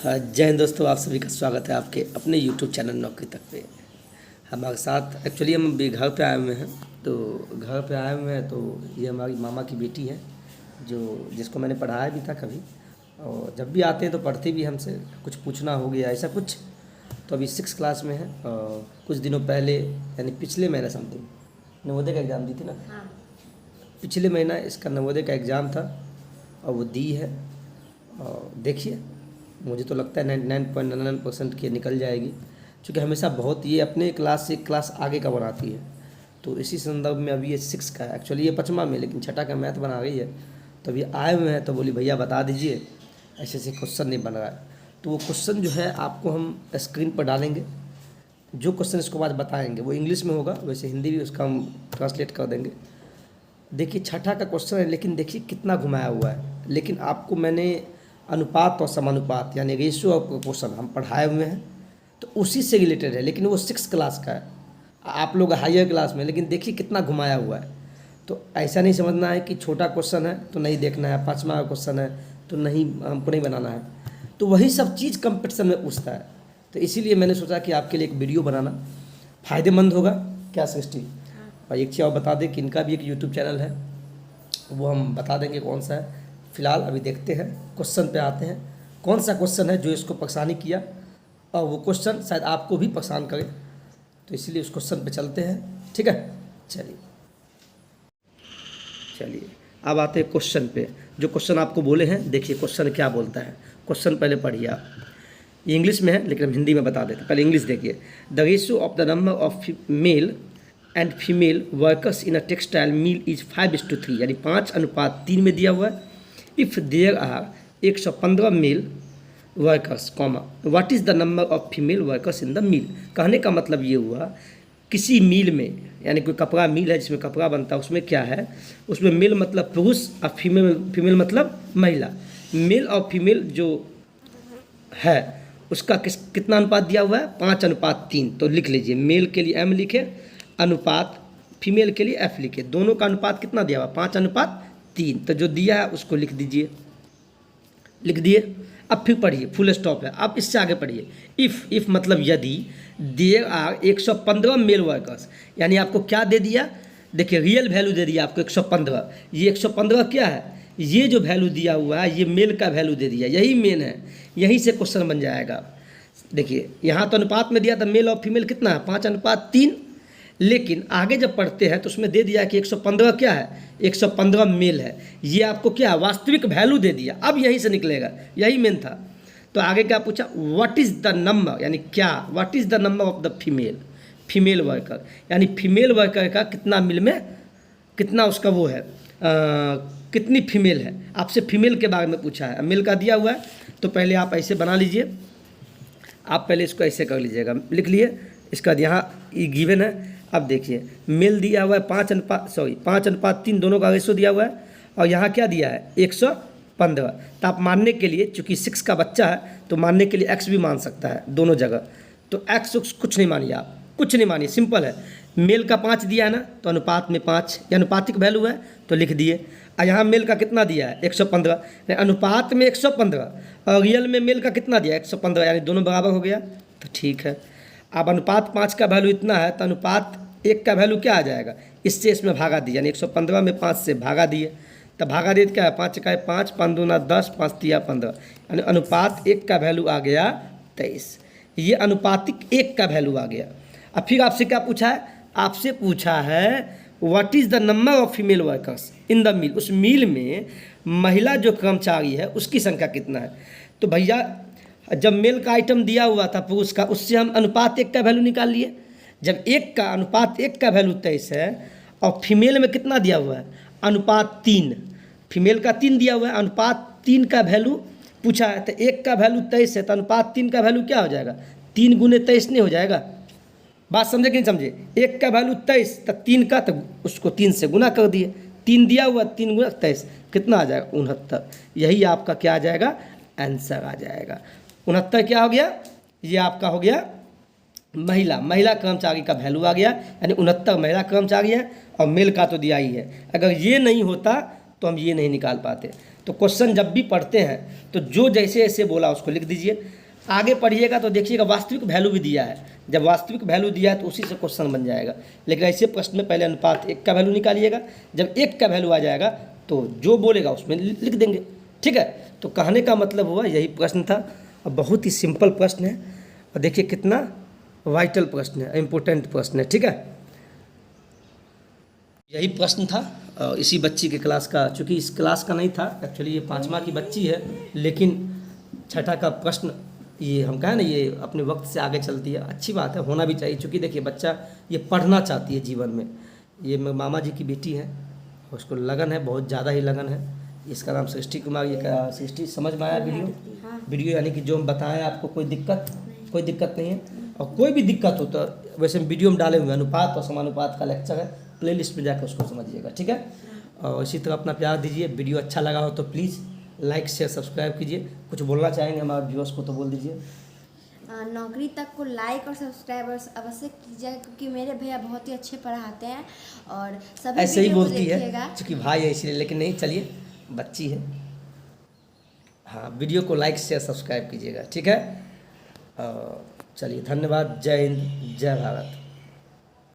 हाँ, जय हिंद दोस्तों। आप सभी का स्वागत है आपके अपने YouTube चैनल नौकरी तक पे। हमारे साथ एक्चुअली हम भी घर पे आए हुए हैं। तो घर पे आए हुए हैं तो ये हमारी मामा की बेटी है जो जिसको मैंने पढ़ाया भी था कभी, और जब भी आते हैं तो पढ़ती भी हमसे, कुछ पूछना हो गया ऐसा कुछ। तो अभी 6 क्लास में है और कुछ दिनों पहले यानी पिछले महीने समथिंग नवोदय का एग्ज़ाम दी थी ना। हाँ। पिछले महीना इसका नवोदय का एग्ज़ाम था और वो दी है। और देखिए, मुझे तो लगता है 99.99% की निकल जाएगी, क्योंकि हमेशा बहुत ये अपने क्लास से एक क्लास आगे का बनाती है। तो इसी संदर्भ में अभी ये 6 का है, एक्चुअली ये 5वां में, लेकिन छठा का मैथ बना रही है। तो अभी आए हुए हैं तो बोली भैया बता दीजिए, ऐसे ऐसे क्वेश्चन नहीं बन रहा है। तो वो क्वेश्चन जो है आपको हम स्क्रीन पर डालेंगे। जो क्वेश्चन इसको बाद बताएंगे वो इंग्लिश में होगा, वैसे हिंदी भी उसका हम ट्रांसलेट कर देंगे। देखिए, छठा का क्वेश्चन है, लेकिन देखिए कितना घुमाया हुआ है। लेकिन आपको मैंने अनुपात और समानुपात यानी रेशियो ऑफ प्रोपोर्शन हम पढ़ाए हुए हैं, तो उसी से रिलेटेड है, लेकिन वो 6 क्लास का है। आप लोग हायर क्लास में, लेकिन देखिए कितना घुमाया हुआ है। तो ऐसा नहीं समझना है कि छोटा क्वेश्चन है तो नहीं देखना है, 5वां का क्वेश्चन है तो नहीं, हमको नहीं बनाना है। तो वही सब चीज़ कंपटीशन में पूछता है। तो इसीलिए मैंने सोचा कि आपके लिए एक वीडियो बनाना फ़ायदेमंद होगा। क्या सृष्टि? और एक चीज़ और बता दें कि इनका भी एक यूट्यूब चैनल है, वो हम बता देंगे कौन सा है। फ़िलहाल अभी देखते हैं, क्वेश्चन पे आते हैं। कौन सा क्वेश्चन है जो इसको परेशानी किया, और वो क्वेश्चन शायद आपको भी परेशान करे, तो इसीलिए उस क्वेश्चन पे चलते हैं। ठीक है, चलिए चलिए अब आते हैं क्वेश्चन पे। जो क्वेश्चन आपको बोले हैं, देखिए क्वेश्चन क्या बोलता है। क्वेश्चन पहले पढ़िए आप। ये इंग्लिश में है, लेकिन हम हिंदी में बता देते हैं। पहले इंग्लिश देखिए। The ratio of the number of male and female workers in a textile mill is 5:3, यानी 5:3 में दिया हुआ है। If there are 115 male workers comma what is the number of female workers in the mill. कहने का मतलब ये हुआ, किसी मिल में, यानी कोई कपड़ा मिल है जिसमें कपड़ा बनता है, उसमें क्या है, उसमें मेल मतलब पुरुष और फीमेल मतलब महिला। मेल और फीमेल जो है उसका कितना अनुपात दिया हुआ है? 5:3। तो लिख लीजिए, मेल के लिए m लिखे, अनुपात फीमेल के लिए f लिखे। दोनों का अनुपात कितना दिया हुआ? 5:3। तो जो दिया है उसको लिख दीजिए, लिख दिए। अब फिर पढ़िए, फुल स्टॉप है। अब इससे आगे पढ़िए। इफ़ मतलब यदि देयर आर 115 मेल वर्कर्स, यानी आपको क्या दे दिया? देखिए, रियल वैल्यू दे दिया आपको 115। ये 115 क्या है? ये जो वैल्यू दिया हुआ है ये मेल का वैल्यू दे दिया, यही मेन है। यहीं से क्वेश्चन बन जाएगा। देखिए, यहाँ तो अनुपात में दिया था, मेल और फीमेल कितना है? 5:3। लेकिन आगे जब पढ़ते हैं तो उसमें दे दिया कि 115 क्या है? 115 मेल है। ये आपको क्या, वास्तविक वैल्यू दे दिया। अब यहीं से निकलेगा, यही मेन था। तो आगे क्या पूछा? व्हाट इज़ द नंबर, यानी क्या, what is the number of the female worker, यानी फीमेल वर्कर का कितना मिल में, कितना उसका वो है, कितनी फीमेल है। आपसे फीमेल के बारे में पूछा है, मेल का दिया हुआ है। तो पहले आप ऐसे बना लीजिए, आप पहले इसको ऐसे कर लीजिएगा, लिख लिए। इसका यहाँ ये गिवन है। अब देखिए, मेल दिया हुआ है 5:3, दोनों का रेशो दिया हुआ है। और यहाँ क्या दिया है? 115। तो आप मानने के लिए, चूँकि 6 का बच्चा है तो मानने के लिए x भी मान सकता है दोनों जगह। तो x कुछ नहीं मानिए, आप कुछ नहीं मानिए, सिंपल है। मेल का 5 दिया है ना, तो अनुपात में 5, ये अनुपातिक वैल्यू है, तो लिख दिए। और यहाँ मेल का कितना दिया है? 115। अनुपात में 115 और रियल में मेल का कितना दिया? 115, यानी दोनों बराबर हो गया। तो ठीक है। अब अनुपात 5 का वैल्यू इतना है, तो अनुपात 1 का वैल्यू क्या आ जाएगा? इससे इसमें भागा दिया, यानी 115 में 5 से भागा दिए। तब भागा दिए क्या है? 5 का 5, 5 दूना 10, 5 तिया 15, यानी अनुपात 1 का वैल्यू आ गया 23। ये अनुपातिक 1 का वैल्यू आ गया। अब फिर आपसे क्या पूछा है? आपसे पूछा है what is the number of female workers in the मिल। उस मिल में महिला जो कर्मचारी है उसकी संख्या कितना है? तो भैया, जब मेल का आइटम दिया हुआ था पुरुष का, उससे हम अनुपात 1 का वैल्यू निकाल लिए। जब 1 का अनुपात 1 का वैल्यू 23 है और फीमेल में कितना दिया हुआ है? अनुपात 3, फीमेल का 3 दिया हुआ है, अनुपात 3 का वैल्यू पूछा है। तो 1 का वैल्यू 23 है, तो अनुपात 3 का वैल्यू क्या हो जाएगा? 3 गुने 23 नहीं हो जाएगा? बात समझे कि नहीं समझे? 1 का वैल्यू 23, तो 3 का, तो उसको 3 से गुना कर दिए। 3 दिया हुआ, 3 गुना 23, कितना आ जाएगा? 69। यही आपका क्या आ जाएगा? आंसर आ जाएगा। 69 क्या हो गया? ये आपका हो गया महिला कर्मचारी का वैल्यू आ गया, यानी 69 महिला कर्मचारी है और मेल का तो दिया ही है। अगर ये नहीं होता तो हम ये नहीं निकाल पाते। तो क्वेश्चन जब भी पढ़ते हैं तो जो जैसे ऐसे बोला उसको लिख दीजिए। आगे पढ़िएगा तो देखिएगा वास्तविक वैल्यू भी दिया है, जब वास्तविक वैल्यू दिया है तो उसी से क्वेश्चन बन जाएगा। लेकिन ऐसे प्रश्न में पहले अनुपात 1 का वैल्यू निकालिएगा, जब 1 का वैल्यू आ जाएगा तो जो बोलेगा उसमें लिख देंगे, ठीक है। तो कहने का मतलब हुआ यही प्रश्न था, और बहुत ही सिंपल प्रश्न है, और देखिए कितना वाइटल प्रश्न है, इम्पोर्टेंट प्रश्न है, ठीक है। यही प्रश्न था इसी बच्ची के क्लास का, चूँकि इस क्लास का नहीं था एक्चुअली, ये 5वां की बच्ची है, लेकिन 6ठा का प्रश्न ये हम कहें ना, ये अपने वक्त से आगे चलती है, अच्छी बात है, होना भी चाहिए। चूँकि देखिए बच्चा ये पढ़ना चाहती है जीवन में। ये मामा जी की बेटी है, उसको लगन है, बहुत ज़्यादा ही लगन है। इसका नाम सृष्टि कुमार। ये क्या सृष्टि, समझ में आया वीडियो? वीडियो यानी कि जो हम बताएं आपको कोई दिक्कत नहीं है। और कोई भी दिक्कत हो तो वैसे वीडियो में डाले हुए अनुपात और समानुपात का लेक्चर है, प्लेलिस्ट में जाकर उसको समझिएगा, ठीक है। और इसी तरह अपना प्यार दीजिए। वीडियो अच्छा लगा हो तो प्लीज़ लाइक शेयर सब्सक्राइब कीजिए। कुछ बोलना चाहेंगे हमारे व्यूअर्स को तो बोल दीजिए। नौकरी तक को लाइक और सब्सक्राइबर्स अवश्य कीजिए, क्योंकि मेरे भैया बहुत ही अच्छे पढ़ाते हैं और सभी ऐसे ही वीडियो को बोलती है देखिएगा। क्योंकि भाई है इसलिए, लेकिन नहीं, चलिए बच्ची है। हाँ, वीडियो को लाइक शेयर सब्सक्राइब कीजिएगा, ठीक है। चलिए धन्यवाद। जय हिंद, जय भारत।